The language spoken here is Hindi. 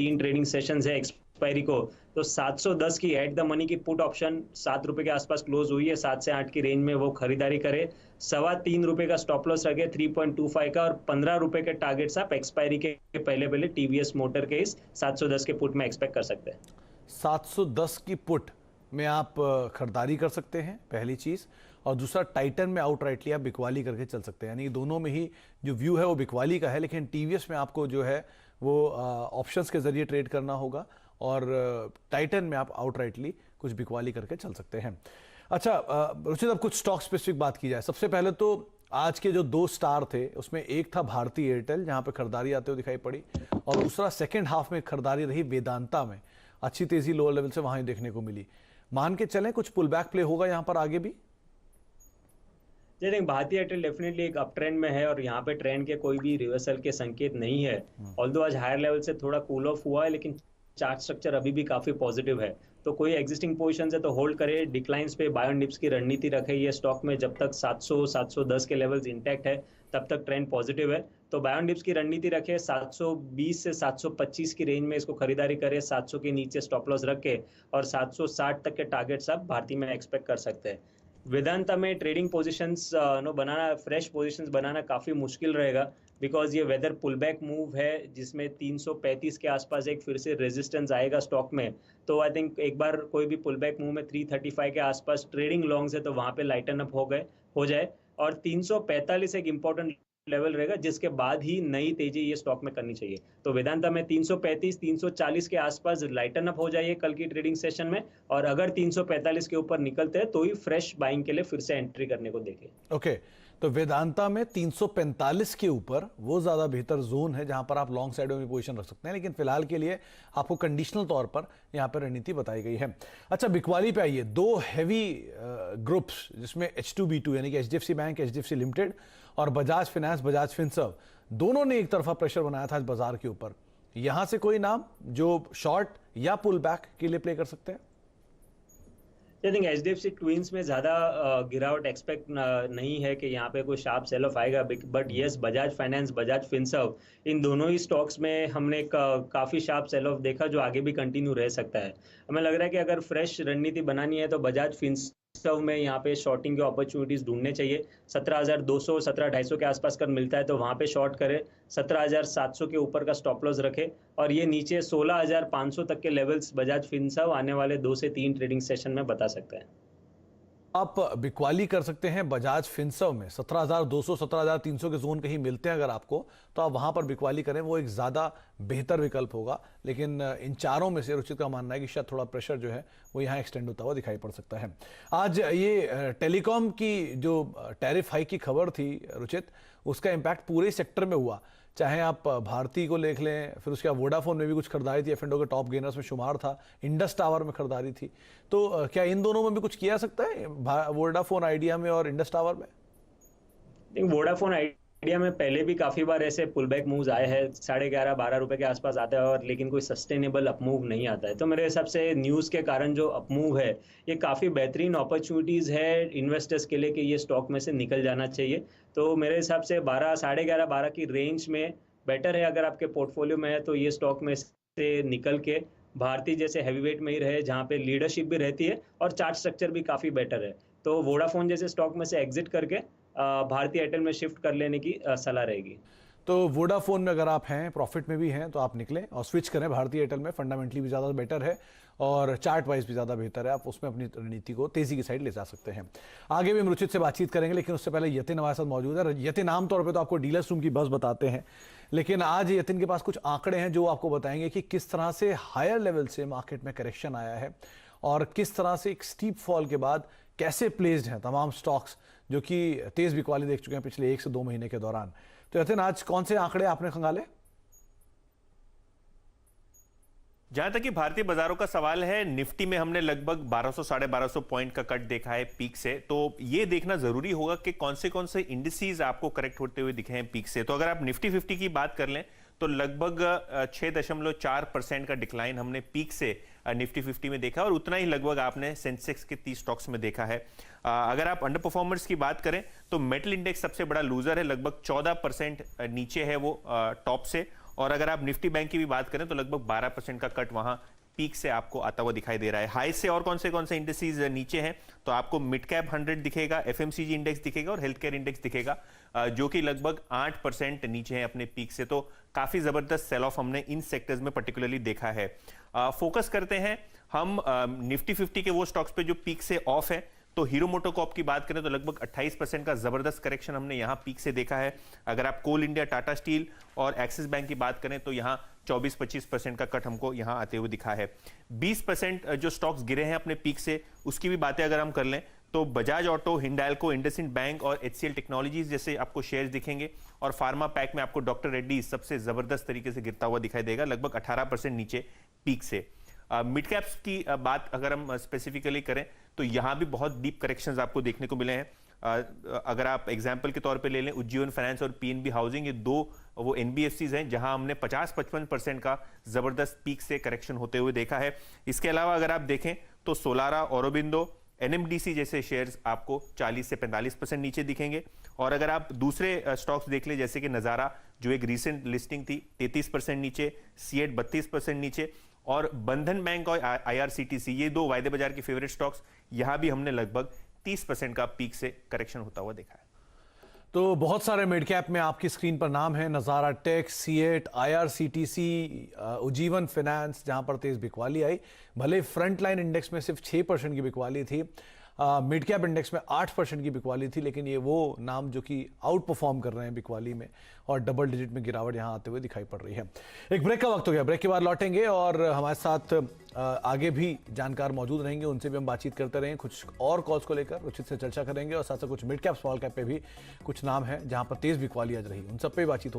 3 ट्रेडिंग सेशंस है एक्सपायरी को, तो 710 की एट द मनी की पुट ऑप्शन 7 रुपए के आसपास क्लोज हुई है। 7 से 8 की रेंज में वो खरीदारी करे, 3.25 रुपए का स्टॉप लॉस रखे 3.25 का, और 15 रुपए के टारगेट्स आप एक्सपायरी के पहले पहले टीवीएस मोटर के इस 710 के पुट में एक्सपेक्ट कर सकते हैं। 710 की पुट में आप खरीदारी कर सकते हैं, पहली चीज़। और दूसरा, टाइटन में आउटराइटली आप बिकवाली करके चल सकते हैं, यानी दोनों में ही जो व्यू है वो बिकवाली का है, लेकिन टीवीएस में आपको जो है वो ऑप्शंस के जरिए ट्रेड करना होगा, और टाइटन में आप आउटराइटली कुछ बिकवाली करके चल सकते हैं। अच्छा रुचित, अब कुछ स्टॉक स्पेसिफिक बात की जाए। सबसे पहले तो आज के जो 2 स्टार थे उसमें एक था भारती एयरटेल, जहां पे खरीदारी आते हुए दिखाई पड़ी, और दूसरा सेकेंड हाफ में खरीदारी रही वेदांता में। अच्छी तेजी लोअर लेवल से वहां देखने को मिली। मान के चलें कुछ पुल बैक प्ले होगा यहां पर आगे भी? जी, भारतीय एयरटेल डेफिनेटली एक अप ट्रेंड में है और यहाँ पे ट्रेंड के कोई भी रिवर्सल के संकेत नहीं है। ऑल्दो आज हायर लेवल से थोड़ा कूल ऑफ हुआ है, लेकिन चार्ट स्ट्रक्चर अभी भी काफी पॉजिटिव है। तो कोई एग्जिस्टिंग पोजीशन है तो होल्ड करे, डिक्लाइंस पे बाय ऑन डिप्स की रणनीति रखे ये स्टॉक में। जब तक 700 710 के लेवल्स इंटैक्ट है तब तक ट्रेंड पॉजिटिव है। तो बाय ऑन डिप्स की रणनीति रखे, 720 से 725 की रेंज में इसको खरीदारी करे, 700 के नीचे स्टॉप लॉस रख के, और 760 तक के टारगेट्स आप भारतीय में एक्सपेक्ट कर सकते हैं। वेदांता में ट्रेडिंग पोजीशंस बनाना, फ्रेश पोजीशंस बनाना काफ़ी मुश्किल रहेगा, बिकॉज ये वेदर पुलबैक मूव है जिसमें 335 के आसपास एक फिर से रेजिस्टेंस आएगा स्टॉक में। तो आई थिंक एक बार कोई भी पुलबैक मूव में 335 के आसपास ट्रेडिंग लॉन्ग्स है तो वहाँ पे लाइटन अप हो जाए, और 345 एक इंपॉर्टेंट लेवल रहेगा जिसके बाद ही नई तेजी ये स्टॉक में करनी चाहिए। तो वेदांता में 335 340 के आसपास लाइटन अप हो जाइए कल की ट्रेडिंग सेशन में, और अगर 345 के ऊपर निकलते हैं तो ही फ्रेश बाइंग के लिए फिर से एंट्री करने को देखें। ओके, तो वेदांता में 345 के ऊपर वो ज्यादा बेहतर जोन है जहां पर आप लॉन्ग साइड में पोजीशन रख सकते हैं, लेकिन फिलहाल के लिए आपको कंडीशनल तौर पर यहां पर रणनीति बताई गई है। अच्छा, बिकवाली पे आइए। 2 हैवी ग्रुप्स जिसमें H2B2 यानी कि HDFC बैंक, HDFC लिमिटेड और बजाज फाइनेंस, बजाज फिनसर्व, दोनों ने एक तरफा प्रेशर बनाया था आज बाजार के ऊपर। यहां से कोई नाम जो शॉर्ट या पुल बैक के लिए प्ले कर सकते हैं? आई थिंक HDFC ट्विंस में ज़्यादा गिरावट एक्सपेक्ट नहीं है कि यहाँ पे कोई शार्प सेल ऑफ आएगा, but yes Bajaj finance, Bajaj Finserv, इन दोनों ही स्टॉक्स में हमने काफ़ी शार्प सेल ऑफ देखा जो आगे भी कंटिन्यू रह सकता है। हमें लग रहा है कि अगर फ्रेश रणनीति बनानी है तो बजाज फिनसर्व में यहाँ पे शॉर्टिंग के अपॉर्चुनिटीज ढूंढने चाहिए। 17,200 17,250 के आसपास कर मिलता है तो वहाँ पे शॉर्ट करे, 17,700 के ऊपर का स्टॉप लॉस रखे, और ये नीचे 16,500 तक के लेवल्स बजाज फिनसर्व आने वाले 2 से 3 ट्रेडिंग सेशन में बता सकते हैं। आप बिकवाली कर सकते हैं बजाज फिनसर्व में। 17,200 17,300 के जोन कहीं मिलते हैं अगर आपको, तो आप वहां पर बिकवाली करें, वो एक ज्यादा बेहतर विकल्प होगा। लेकिन इन चारों में से रुचित का मानना है कि शायद थोड़ा प्रेशर जो है वो यहाँ एक्सटेंड होता हुआ दिखाई पड़ सकता है। आज ये टेलीकॉम की जो टैरिफ हाइक की खबर थी रुचित, उसका इंपैक्ट पूरे सेक्टर में हुआ। चाहे आप भारती को देख लें, फिर उसके बाद वोडाफोन में भी कुछ खरीदारी थी, F&O के टॉप गेनर्स में शुमार था, इंडस टावर में खरीदारी थी। तो क्या इन दोनों में भी कुछ किया सकता है, वोडाफोन आइडिया में और इंडस टावर में? वोडाफोन आइडिया में पहले भी काफी बार ऐसे पुलबैक मूव्स आए हैं, 11.5 12 रुपए के आसपास आता है, और लेकिन कोई सस्टेनेबल अपमूव नहीं आता है। तो मेरे हिसाब से न्यूज के कारण जो अपमूव है ये काफी बेहतरीन अपॉर्चुनिटीज है इन्वेस्टर्स के लिए कि ये स्टॉक में से निकल जाना चाहिए। तो मेरे हिसाब से 12 11.5 12 की रेंज में बेटर है। अगर आपके पोर्टफोलियो में है तो ये स्टॉक में से निकल के भारतीय जैसे हैवीवेट में ही रहे जहाँ पे लीडरशिप भी रहती है और चार्ट स्ट्रक्चर भी काफी बेटर है। तो वोडाफोन जैसे स्टॉक में से एग्जिट करके भारतीय एयरटेल में शिफ्ट कर लेने की सलाह रहेगी। तो वोडाफोन में अगर आप हैं, प्रॉफिट में भी हैं, तो आप निकलें और स्विच करें भारतीय एयरटेल में। फंडामेंटली भी ज़्यादा बेटर है और चार्ट वाइज भी ज़्यादा बेहतर है। आप उसमें अपनी रणनीति को तेज़ी की साइड ले जा सकते हैं। आगे भी हम रुचित से बातचीत करेंगे, लेकिन उससे पहले यतिन हमारे साथ मौजूद है। यतिन, आमतौर पर तो आपको डीलर्स रूम की बस बताते हैं, लेकिन आज यतिन के पास कुछ आंकड़े हैं जो आपको बताएंगे कि किस तरह से हायर लेवल से मार्केट में करेक्शन आया है और किस तरह से एक स्टीप फॉल के बाद कैसे प्लेस्ड हैं तमाम स्टॉक्स जो कि तेज बिकवाली देख चुके हैं पिछले 1 से 2 महीने के दौरान। तो यतिन, आज कौन से आंकड़े आपने खंगाले? जहां तक कि भारतीय बाजारों का सवाल है, निफ्टी में हमने लगभग 1200 साढ़े 1200 पॉइंट का कट देखा है पीक से। तो ये देखना जरूरी होगा कि कौन से इंडिसेस आपको करेक्ट होते हुए दिखे हैं पीक से। तो अगर आप निफ्टी 50 की बात कर लें तो लगभग 6.4% का डिक्लाइन हमने पीक से निफ्टी 50 में देखा, और उतना ही लगभग आपने सेंसेक्स के 30 स्टॉक्स में देखा है। अगर आप अंडर परफॉर्मर्स की बात करें तो मेटल इंडेक्स सबसे बड़ा लूजर है, लगभग 14% नीचे है वो टॉप से, और अगर आप निफ्टी बैंक की भी बात करें तो लगभग 12% का कट वहां पीक से आपको आता हुआ दिखाई दे रहा है। हाई से और कौन से इंडेक्सेस नीचे हैं तो आपको मिड कैप 100 दिखेगा, एफएमसीजी इंडेक्स दिखेगा और हेल्थ केयर इंडेक्स दिखेगा, जो कि लगभग 8% नीचे है अपने पीक से। तो काफी जबरदस्त सेल ऑफ हमने इन सेक्टर्स में पर्टिकुलरली देखा है। फोकस करते हैं हम निफ्टी 50 के वो स्टॉक्स पे जो पीक से ऑफ है। तो हीरो मोटोकॉर्प की बात करें तो लगभग 28% का जबरदस्त करेक्शन हमने यहां पीक से देखा है। अगर आप कोल इंडिया, टाटा स्टील और एक्सिस बैंक की बात करें तो यहां 24-25% का कट हमको यहां आते हुए दिखा है। 20% जो स्टॉक्स गिरे हैं अपने पीक से, उसकी भी बातें अगर हम कर लें तो बजाज ऑटो, हिंडाल्को, इंडसइंड बैंक और एचसीएल टेक्नोलॉजीज जैसे आपको शेयर्स दिखेंगे। और फार्मा पैक में आपको डॉक्टर रेड्डी सबसे जबरदस्त तरीके से गिरता हुआ दिखाई देगा, लगभग 18% नीचे पीक से। मिड कैप्स की बात अगर हम स्पेसिफिकली करें तो यहां भी बहुत डीप करेक्शंस आपको देखने को मिले हैं। अगर आप एग्जांपल के तौर पे ले लें उज्जीवन फाइनेंस और पीएनबी हाउसिंग, ये दो वो एनबीएफसीज हैं जहां हमने 50-55% का जबरदस्त पीक से करेक्शन होते हुए देखा है। इसके अलावा अगर आप देखें तो सोलारा, औरोबिंदो, एनएमडीसी जैसे शेयर्स आपको 40 से 45% नीचे दिखेंगे। और अगर आप दूसरे स्टॉक्स देख लें जैसे कि नजारा जो एक रीसेंट लिस्टिंग थी 33% नीचे, सीएट 32% नीचे और बंधन बैंक और आईआरसीटीसी, ये दो वायदे बाजार के फेवरेट स्टॉक्स, यहां भी हमने लगभग 30% का पीक से करेक्शन होता हुआ देखा है। तो बहुत सारे मिड कैप में आपकी स्क्रीन पर नाम है, Nazara tech, CEAT, IRCTC, Ujjivan finance, जहां पर तेज बिकवाली आई। भले फ्रंट लाइन इंडेक्स में सिर्फ 6% की बिकवाली थी, मिड कैप इंडेक्स में 8% की बिकवाली थी, लेकिन ये वो नाम जो कि आउट परफॉर्म कर रहे हैं बिकवाली में और डबल डिजिट में गिरावट यहां आते हुए दिखाई पड़ रही है। एक ब्रेक का वक्त हो गया, ब्रेक के बाद लौटेंगे और हमारे साथ आगे भी जानकार मौजूद रहेंगे, उनसे भी हम बातचीत करते रहेंगे, कुछ और कॉल्स को लेकर उचित से चर्चा करेंगे और साथ साथ कुछ मिड कैप, स्मॉल कैप पे भी कुछ नाम है जहां पर तेज बिकवाली आज रही, उन सब पे बातचीत